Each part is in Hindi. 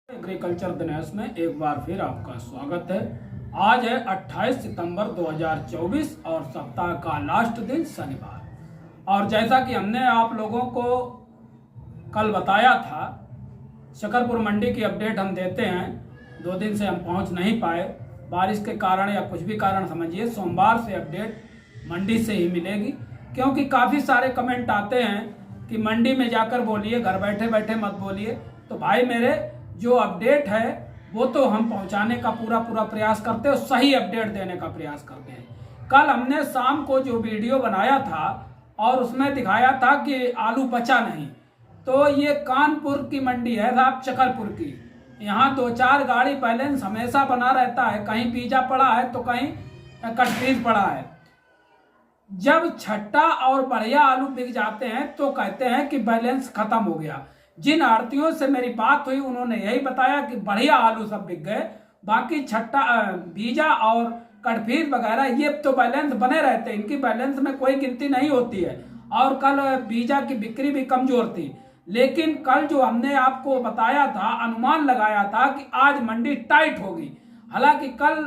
एग्रीकल्चर दिनेश में एक बार फिर आपका स्वागत है। आज है 28 सितंबर 2024 और सप्ताह का लास्ट दिन शनिवार। और जैसा कि हमने आप लोगों को कल बताया था, शकरपुर मंडी की अपडेट हम देते हैं। 2 दिन से हम पहुंच नहीं पाए, बारिश के कारण या कुछ भी कारण समझिए। सोमवार से अपडेट मंडी से ही मिलेगी, क्योंकि काफ़ी सारे कमेंट आते हैं कि मंडी में जाकर बोलिए, घर बैठे बैठे मत बोलिए। तो भाई मेरे, जो अपडेट है वो तो हम पहुंचाने का पूरा प्रयास करते हैं, सही अपडेट देने का प्रयास करते हैं। कल हमने शाम को जो वीडियो बनाया था और उसमें दिखाया था कि आलू बचा नहीं, तो ये कानपुर की मंडी है साहब, शकरपुर की। यहाँ 2-4 गाड़ी बैलेंस हमेशा बना रहता है, कहीं बीजा पड़ा है तो कहीं कटपीस पड़ा है। जब छट्टा और बढ़िया आलू बिक जाते हैं तो कहते हैं कि बैलेंस खत्म हो गया। जिन आड़तियों से मेरी बात हुई उन्होंने यही बताया कि बढ़िया आलू सब बिक गए, बाकी छट्टा बीजा और कटफीर वगैरह ये तो बैलेंस बने रहते हैं, इनकी बैलेंस में कोई गिनती नहीं होती है। और कल बीजा की बिक्री भी कमजोर थी। लेकिन कल जो हमने आपको बताया था, अनुमान लगाया था कि आज मंडी टाइट होगी। हालांकि कल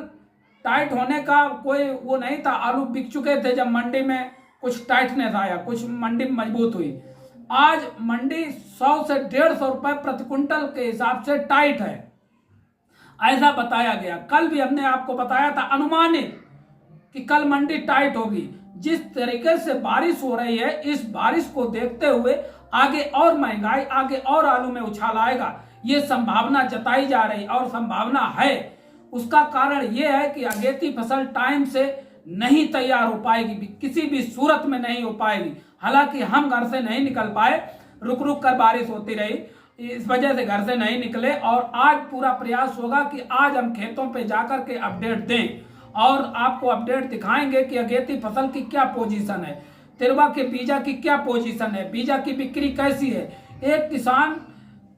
टाइट होने का कोई वो नहीं था, आलू बिक चुके थे। जब मंडी में कुछ टाइटनेस आया, कुछ मंडी मजबूत हुई। आज मंडी 100 से 150 रुपए प्रति क्विंटल के हिसाब से टाइट है, ऐसा बताया गया। कल भी हमने आपको बताया था अनुमानित कि कल मंडी टाइट होगी। जिस तरीके से बारिश हो रही है, इस बारिश को देखते हुए आगे और महंगाई, आगे और आलू में उछाल आएगा, ये संभावना जताई जा रही और संभावना है। उसका कारण यह है कि अगेती फसल टाइम से नहीं तैयार हो पाएगी, किसी भी सूरत में नहीं हो पाएगी। हालांकि हम घर से नहीं निकल पाए, रुक रुक कर बारिश होती रही, इस वजह से घर से नहीं निकले। और आज पूरा प्रयास होगा कि आज हम खेतों पे जाकर के अपडेट दें और आपको अपडेट दिखाएंगे कि अगेती फसल की क्या पोजीशन है, तिरवा के बीजा की क्या पोजीशन है, बीजा की बिक्री कैसी है। एक किसान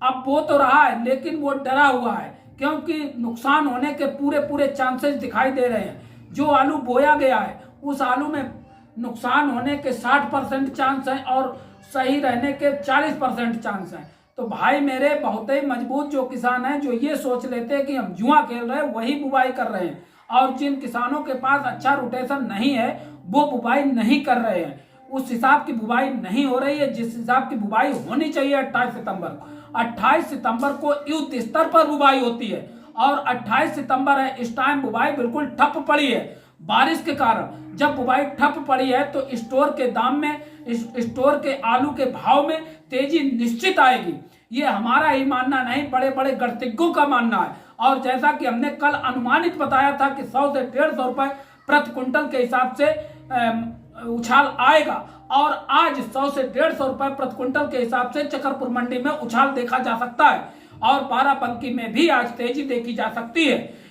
अब बो तो रहा है, लेकिन वो डरा हुआ है, क्योंकि नुकसान होने के पूरे चांसेस दिखाई दे रहे हैं। जो आलू बोया गया है उस आलू में नुकसान होने के 60% चांस हैं और सही रहने के 40% चांस हैं। तो भाई मेरे, बहुत ही मजबूत जो किसान हैं, जो ये सोच लेते हैं कि हम जुआ खेल रहे हैं, वही बुवाई कर रहे हैं। और जिन किसानों के पास अच्छा रोटेशन नहीं है, वो बुवाई नहीं कर रहे हैं। उस हिसाब की बुवाई नहीं हो रही है जिस हिसाब की बुवाई होनी चाहिए। 28 सितंबर को 28 सितंबर को युद्ध स्तर पर बुवाई होती है और 28 सितंबर है, इस टाइम बुवाई बिल्कुल ठप पड़ी है बारिश के कारण। जब बुवाई ठप पड़ी है तो स्टोर के दाम में, स्टोर के आलू के भाव में तेजी निश्चित आएगी। ये हमारा ही मानना नहीं, बड़े बड़े गणितज्ञों का मानना है। और जैसा कि हमने कल अनुमानित बताया था कि 100 से 150 रुपए प्रति क्विंटल के हिसाब से उछाल आएगा, और आज 100 से 150 रुपए प्रति क्विंटल के हिसाब से शकरपुर मंडी में उछाल देखा जा सकता है। और बाराबंकी में भी आज तेजी देखी जा सकती है।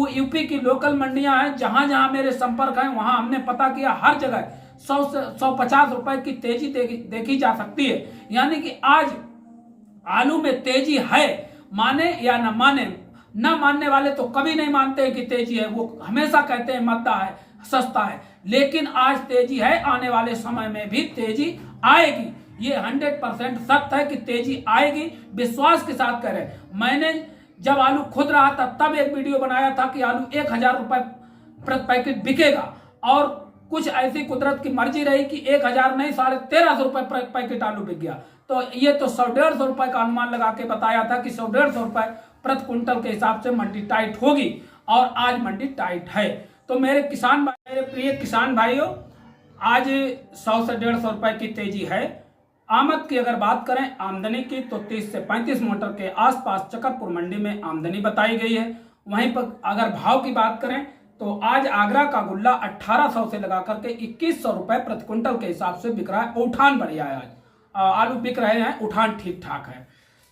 यूपी की लोकल मंडियां हैं, जहां जहां मेरे संपर्क हैं, वहां हमने पता किया, हर जगह 100 से 150 रुपए की तेजी देखी जा सकती है। यानी कि आज आलू में तेजी है, माने या न माने। न मानने वाले तो कभी नहीं मानते हैं कि तेजी है, वो हमेशा कहते हैं मद्दा है, सस्ता है। लेकिन आज तेजी है, आने वाले समय में भी तेजी आएगी। ये 100% सत्य है कि तेजी आएगी, विश्वास के साथ करें। मैंने जब आलू खुद रहा था तब एक वीडियो बनाया था कि आलू 1000 रुपए प्रति पैकेट बिकेगा, और कुछ ऐसी कुदरत की मर्जी रही कि 1000 नहीं, 1350 रुपए प्रति पैकेट आलू बिक गया। तो ये तो 100-150 रुपए का अनुमान लगा के बताया था कि 100-150 रुपए प्रति क्विंटल के हिसाब से मंडी टाइट होगी, और आज मंडी टाइट है। तो मेरे प्रिय किसान भाइयों, आज 100 से 150 रुपए की तेजी है। आमद की अगर बात करें, आमदनी की, तो 30 से 35 मोटर के आसपास शकरपुर मंडी में आमदनी बताई गई है। वहीं पर अगर भाव की बात करें तो आज आगरा का गुल्ला 1800 से लगा करके 2100 रुपए प्रति क्विंटल के हिसाब से बिक रहा है। उठान बढ़िया है, आज आलू बिक रहे हैं, उठान ठीक ठाक है।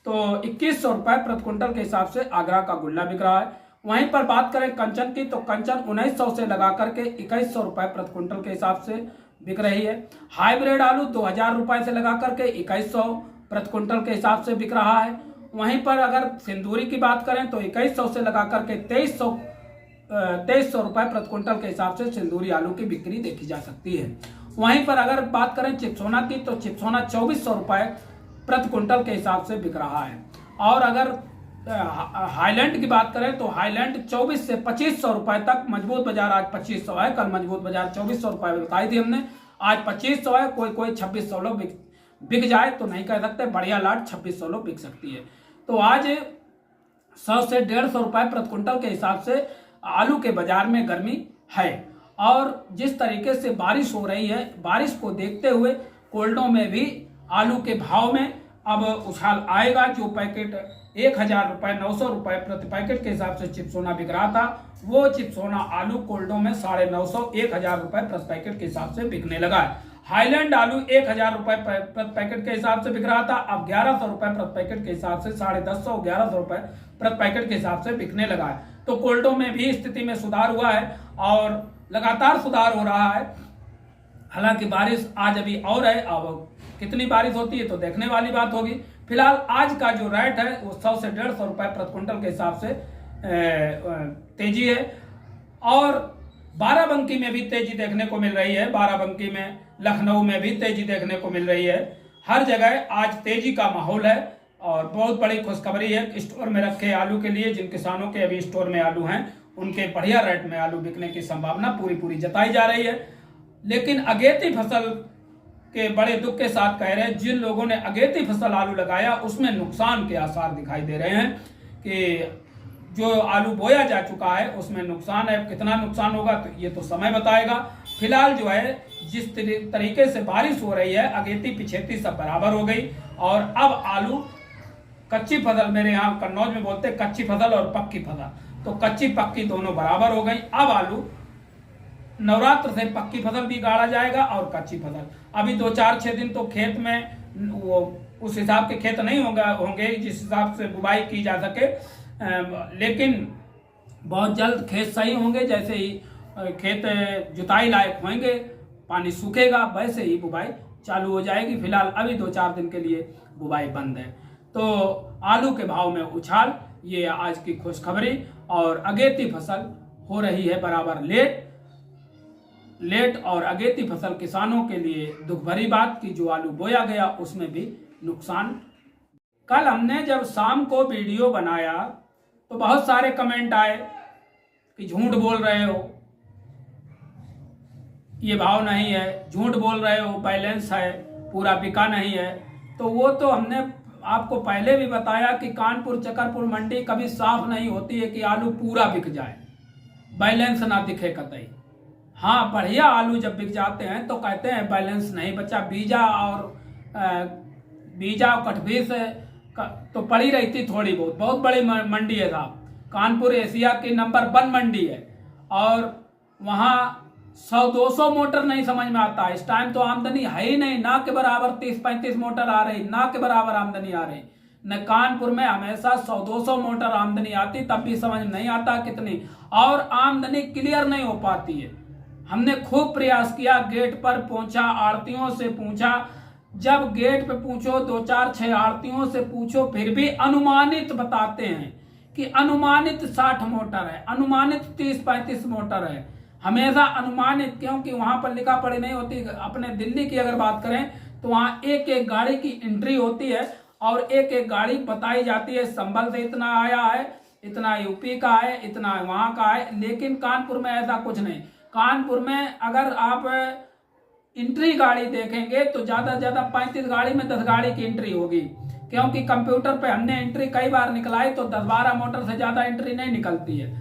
तो 2100 रुपए प्रति क्विंटल के हिसाब से आगरा का गुल्ला बिक रहा है। वहीं पर बात करें कंचन की, तो कंचन 1900 से लगा करके 2100 रुपए प्रति क्विंटल के हिसाब से बिक रही है। हाइब्रिड आलू 2000 रुपए से लगा करके 2100 प्रति क्विंटल के हिसाब से बिक रहा है। वहीं पर अगर सिंदूरी की बात करें तो 2100 से लगा करके 2300 रुपए प्रति क्विंटल के हिसाब से सिंदूरी आलू की बिक्री देखी जा सकती है। वहीं पर अगर बात करें चिपसोना की, तो चिपसोना 2400 रुपए प्रति क्विंटल के हिसाब से बिक रहा है। और अगर हाईलैंड की बात करें तो हाईलैंड 24 से 2500 रुपए तक मजबूत बाजार, आज 2500 है, कल मजबूत बाजार 2400 रुपए बताई थी हमने, आज 2500 है। कोई 2600 लोग बिक जाए तो नहीं कह सकते, बढ़िया लाट 2600 लोग बिक सकती है। तो आज 100 से 150 रुपए प्रति क्विंटल के हिसाब से आलू के बाजार में गर्मी है। और जिस तरीके से बारिश हो रही है, बारिश को देखते हुए कोल्डों में भी आलू के भाव में अब उछाल आएगा। जो पैकेट 1000 रुपए 900 रुपए प्रति पैकेट के हिसाब से चिपसोना बिक रहा था, वो चिपसोना आलू कोल्डों में 950 1000 रुपए प्रति पैकेट के हिसाब से बिकने लगा है। हाईलैंड आलू 1000 रुपए प्रति पैकेट के हिसाब से बिक रहा था, अब 1100 रुपए प्रति पैकेट के हिसाब से 1050 1100 रुपए प्रति पैकेट के हिसाब से बिकने लगा है। तो कोल्डों में भी स्थिति में सुधार हुआ है और लगातार सुधार हो रहा है। हालांकि बारिश आज अभी और है, अब कितनी बारिश होती है तो देखने वाली बात होगी। फिलहाल आज का जो रेट है वो 100 से 150 रुपए प्रति क्विंटल के हिसाब से तेजी है। और बाराबंकी में भी तेजी देखने को मिल रही है, बाराबंकी में, लखनऊ में भी तेजी देखने को मिल रही है। हर जगह आज तेजी का माहौल है और बहुत बड़ी खुशखबरी है स्टोर में रखे आलू के लिए। जिन किसानों के अभी स्टोर में आलू हैं उनके बढ़िया रेट में आलू बिकने की संभावना पूरी जताई जा रही है। लेकिन अगेती फसल के बड़े दुख के साथ कह रहे हैं, जिन लोगों ने अगेती फसल आलू लगाया उसमें नुकसान के आसार दिखाई दे रहे हैं कि जो आलू बोया जा चुका है उसमें नुकसान है। कितना नुकसान होगा तो ये तो समय बताएगा। फिलहाल जो है जिस तरीके से बारिश हो रही है, अगेती पिछेती सब बराबर हो गई और अब आलू कच्ची फसल, मेरे यहाँ कन्नौज में बोलते हैं कच्ची फसल और पक्की फसल, तो कच्ची पक्की दोनों बराबर हो गई। अब आलू नवरात्र से पक्की फसल भी गाड़ा जाएगा और कच्ची फसल। अभी 2-4-6 दिन तो खेत में वो उस हिसाब के खेत नहीं होंगे जिस हिसाब से बुवाई की जा सके, लेकिन बहुत जल्द खेत सही होंगे। जैसे ही खेत जुताई लायक होंगे, पानी सूखेगा, वैसे ही बुवाई चालू हो जाएगी। फिलहाल अभी 2-4 दिन के लिए बुवाई बंद है। तो आलू के भाव में उछाल, ये आज की खुशखबरी। और अगेती फसल हो रही है बराबर लेट और अगेती फसल किसानों के लिए दुख भरी बात की जो आलू बोया गया उसमें भी नुकसान। कल हमने जब शाम को वीडियो बनाया तो बहुत सारे कमेंट आए कि झूठ बोल रहे हो, ये भाव नहीं है, झूठ बोल रहे हो, बैलेंस है, पूरा बिका नहीं है। तो वो तो हमने आपको पहले भी बताया कि कानपुर चकरपुर मंडी कभी साफ नहीं होती है कि आलू पूरा बिक जाए, बैलेंस ना दिखे कतई। हाँ, बढ़िया आलू जब बिक जाते हैं तो कहते हैं बैलेंस नहीं बचा। बीजा और कटभी से तो पड़ी रहती थोड़ी बहुत बड़ी मंडी है साहब। कानपुर एशिया की नंबर 1 मंडी है और वहाँ 100-200 मोटर नहीं समझ में आता। इस टाइम तो आमदनी है ही नहीं, ना के बराबर 30-35 मोटर आ रही, ना के बराबर आमदनी आ रही। न कानपुर में हमेशा 100-200 मोटर आमदनी आती, तब भी समझ में नहीं आता कितनी, और आमदनी क्लियर नहीं हो पाती है। हमने खूब प्रयास किया, गेट पर पहुंचा, आड़तियों से पूछा। जब गेट पे पूछो 2-4-6 आड़तियों से पूछो, फिर भी अनुमानित बताते हैं कि अनुमानित 60 मोटर है, अनुमानित 30-35 मोटर है, हमेशा अनुमानित। क्योंकि वहां पर लिखा पढ़ी नहीं होती। अपने दिल्ली की अगर बात करें तो वहां एक गाड़ी की एंट्री होती है और एक गाड़ी बताई जाती है, संभल से इतना आया है, इतना यूपी का है, इतना वहां का है। लेकिन कानपुर में ऐसा कुछ नहीं। कानपुर में अगर आप एंट्री गाड़ी देखेंगे तो ज्यादा से ज्यादा 35 गाड़ी में 10 गाड़ी की एंट्री होगी, क्योंकि कंप्यूटर पे हमने एंट्री कई बार निकलाई तो 10-12 मोटर से ज्यादा एंट्री नहीं निकलती है।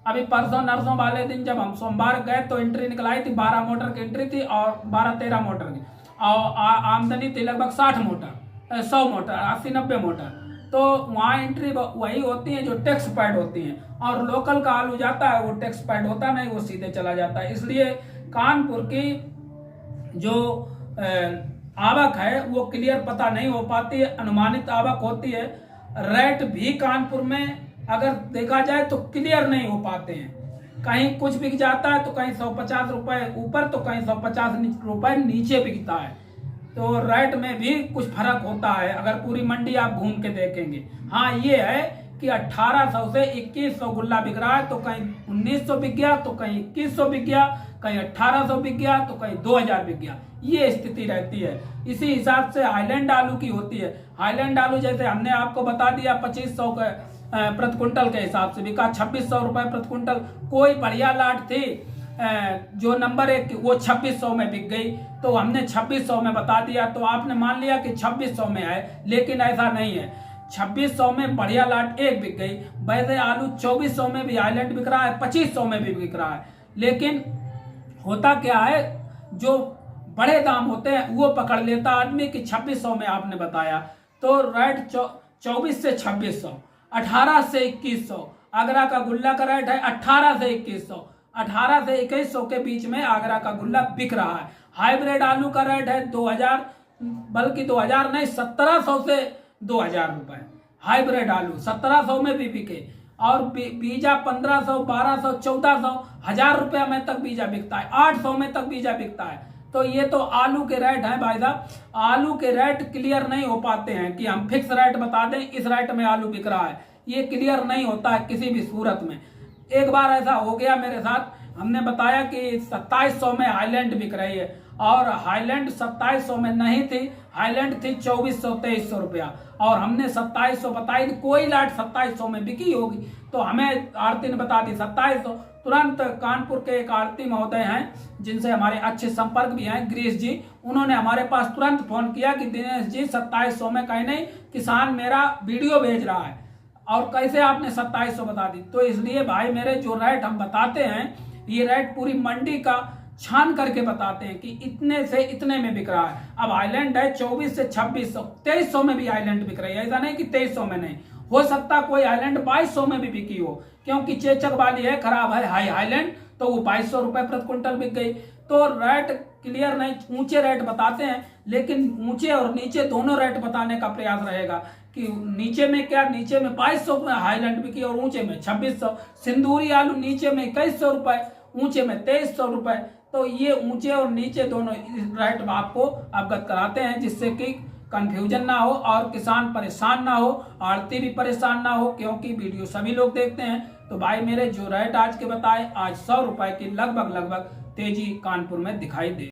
अभी परसों नरसों वाले दिन जब हम सोमवार गए तो एंट्री निकलाई थी, 12 मोटर की एंट्री थी और 12-13 मोटर की, और आमदनी थी लगभग 60 मोटर, 100 मोटर, 80-90 मोटर। तो वहाँ एंट्री वही होती है जो टैक्स पैड होती हैं, और लोकल का आलू जाता है वो टैक्स पैड होता नहीं, वो सीधे चला जाता है। इसलिए कानपुर की जो आवक है वो क्लियर पता नहीं हो पाती है, अनुमानित आवक होती है। रेट भी कानपुर में अगर देखा जाए तो क्लियर नहीं हो पाते हैं, कहीं कुछ बिक जाता है तो कहीं 150 रुपए ऊपर तो कहीं 150 रुपए नीचे बिकता है। तो रेट में भी कुछ फर्क होता है अगर पूरी मंडी आप घूम के देखेंगे। हाँ, ये है कि 1800 से 2100 गुल्ला बिक रहा है, तो कहीं 1900 बिक गया, तो कहीं 2100 बिक गया, कहीं 1800 बिक गया, तो कहीं 2000 बिक गया। ये स्थिति रहती है। इसी हिसाब से हाईलैंड आलू की होती है। हाईलैंड आलू जैसे हमने आपको बता दिया 2500 का प्रति क्विंटल के हिसाब से बिका, 2600 रुपए प्रति क्विंटल। कोई बढ़िया लाट थी जो नंबर 1 वो 2600 में बिक गई, तो हमने 2600 में बता दिया, तो आपने मान लिया कि 2600 में है, लेकिन ऐसा नहीं है। 2600 में बढ़िया लाट एक बिक गई। वैसे आलू 2400 में भी हाईलैंड बिक रहा है, 2500 में भी बिक रहा है, लेकिन होता क्या है, जो बड़े दाम होते हैं वो पकड़ लेता आदमी कि 2600 में आपने बताया, तो रेट 24 से 2600, 18 से 2100। आगरा का गुल्ला का रेट है 18 से 2100, 18 से 2100 के बीच में आगरा का गुल्ला बिक रहा है। हाइब्रिड आलू का रेट है 2000, बल्कि 2000 नहीं, 1700 से 2000 रुपए। हाइब्रिड आलू 1700 में भी बिके, और बीजा 1500, 1200, 1400, 1000 रुपया में तक बीजा बिकता है, 800 में तक बीजा बिकता है। तो ये तो आलू के रेट हैं भाई साहब। आलू के रेट क्लियर नहीं हो पाते हैं कि हम फिक्स रेट बता दें इस रेट में आलू बिक रहा है, ये क्लियर नहीं होता है किसी भी सूरत में। एक बार ऐसा हो गया मेरे साथ, हमने बताया कि 2700 में हाईलैंड बिक रही है, और हाईलैंड 2700 में नहीं थी, हाईलैंड थी 2400-2300 रुपया, और हमने 2700 बताई। कोई लाट 2700 में बिकी होगी, तो हमें आड़ती ने बता दी 2700। तुरंत कानपुर के एक आड़ती महोदय हैं जिनसे हमारे अच्छे संपर्क भी हैं, गिरीश जी, उन्होंने हमारे पास तुरंत फोन किया कि दिनेश जी 2700 में कहीं नहीं, किसान मेरा वीडियो भेज रहा है, और कैसे आपने 2700 बता दी। तो इसलिए भाई मेरे, जो रेट हम बताते हैं ये रेट पूरी मंडी का छान करके बताते हैं कि इतने से इतने में बिक रहा है। अब हाईलैंड है 24 से 2600, 2300 में भी हाईलैंड बिक रही है, ऐसा नहीं कि 2300 में नहीं। हो सकता कोई हाईलैंड 2200 में भी बिकी हो, क्योंकि चेचक वाली है, खराब है हाईलैंड, तो वो 2200 रुपए प्रति क्विंटल बिक गई। तो रेट क्लियर नहीं, ऊंचे रेट बताते हैं, लेकिन ऊंचे और नीचे दोनों रेट बताने का प्रयास रहेगा कि नीचे में क्या, नीचे में 2200 में हाईलैंड बिकी और ऊंचे में 2600। सिंदूरी आलू नीचे में 2100 रुपए, ऊंचे में 2300 रुपए। तो ये ऊंचे और नीचे दोनों रेट आपको अवगत कराते हैं, जिससे कि कंफ्यूजन ना हो और किसान परेशान ना हो, आड़ती भी परेशान ना हो, क्योंकि वीडियो सभी लोग देखते हैं। तो भाई मेरे, जो रेट आज के बताए, आज 100 रुपए की लगभग तेजी कानपुर में दिखाई दे।